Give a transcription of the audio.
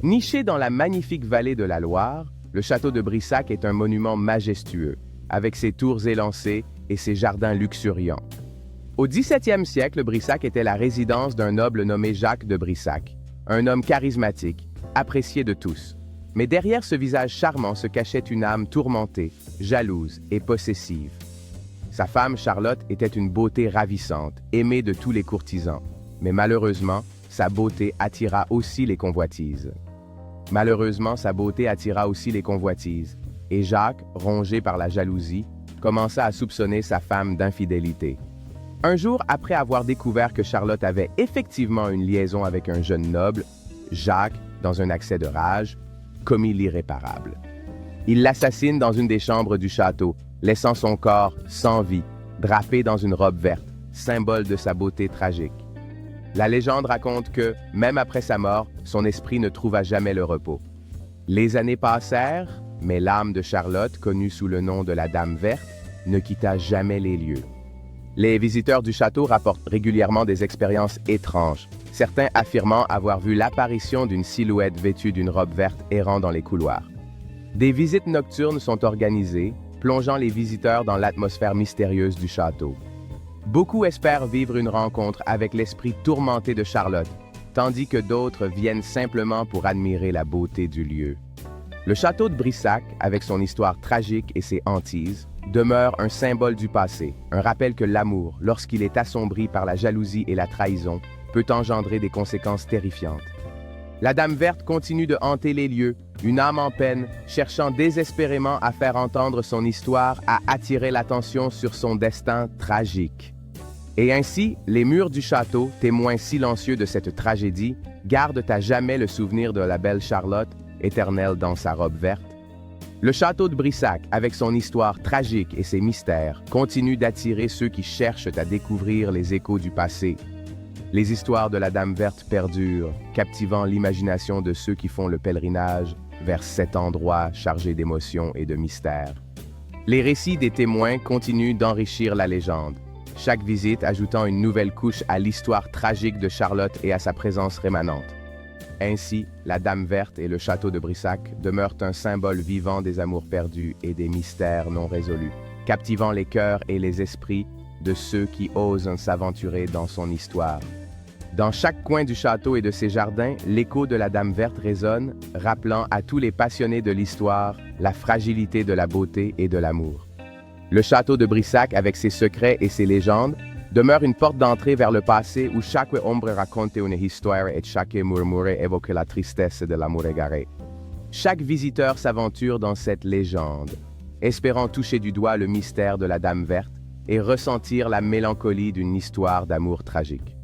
Niché dans la magnifique vallée de la Loire, le château de Brissac est un monument majestueux, avec ses tours élancées et ses jardins luxuriants. Au XVIIe siècle, Brissac était la résidence d'un noble nommé Jacques de Brissac, un homme charismatique, apprécié de tous. Mais derrière ce visage charmant se cachait une âme tourmentée, jalouse et possessive. Sa femme, Charlotte, était une beauté ravissante, aimée de tous les courtisans. Mais malheureusement, sa beauté attira aussi les convoitises. Et Jacques, rongé par la jalousie, commença à soupçonner sa femme d'infidélité. Un jour, après avoir découvert que Charlotte avait effectivement une liaison avec un jeune noble, Jacques, dans un accès de rage, commit l'irréparable. Il l'assassine dans une des chambres du château, laissant son corps sans vie, drapé dans une robe verte, symbole de sa beauté tragique. La légende raconte que, même après sa mort, son esprit ne trouva jamais le repos. Les années passèrent, mais l'âme de Charlotte, connue sous le nom de la Dame Verte, ne quitta jamais les lieux. Les visiteurs du château rapportent régulièrement des expériences étranges, certains affirmant avoir vu l'apparition d'une silhouette vêtue d'une robe verte errant dans les couloirs. Des visites nocturnes sont organisées, plongeant les visiteurs dans l'atmosphère mystérieuse du château. Beaucoup espèrent vivre une rencontre avec l'esprit tourmenté de Charlotte, tandis que d'autres viennent simplement pour admirer la beauté du lieu. Le château de Brissac, avec son histoire tragique et ses hantises, demeure un symbole du passé, un rappel que l'amour, lorsqu'il est assombri par la jalousie et la trahison, peut engendrer des conséquences terrifiantes. La Dame Verte continue de hanter les lieux, une âme en peine, cherchant désespérément à faire entendre son histoire, à attirer l'attention sur son destin tragique. Et ainsi, les murs du château, témoins silencieux de cette tragédie, gardent à jamais le souvenir de la belle Charlotte, éternelle dans sa robe verte. Le château de Brissac, avec son histoire tragique et ses mystères, continue d'attirer ceux qui cherchent à découvrir les échos du passé. Les histoires de la Dame Verte perdurent, captivant l'imagination de ceux qui font le pèlerinage vers cet endroit chargé d'émotions et de mystères. Les récits des témoins continuent d'enrichir la légende, chaque visite ajoutant une nouvelle couche à l'histoire tragique de Charlotte et à sa présence rémanente. Ainsi, la Dame Verte et le château de Brissac demeurent un symbole vivant des amours perdus et des mystères non résolus, captivant les cœurs et les esprits de ceux qui osent s'aventurer dans son histoire. Dans chaque coin du château et de ses jardins, l'écho de la Dame Verte résonne, rappelant à tous les passionnés de l'histoire la fragilité de la beauté et de l'amour. Le château de Brissac, avec ses secrets et ses légendes, demeure une porte d'entrée vers le passé où chaque ombre raconte une histoire et chaque murmure évoque la tristesse de l'amour égaré. Chaque visiteur s'aventure dans cette légende, espérant toucher du doigt le mystère de la Dame Verte et ressentir la mélancolie d'une histoire d'amour tragique.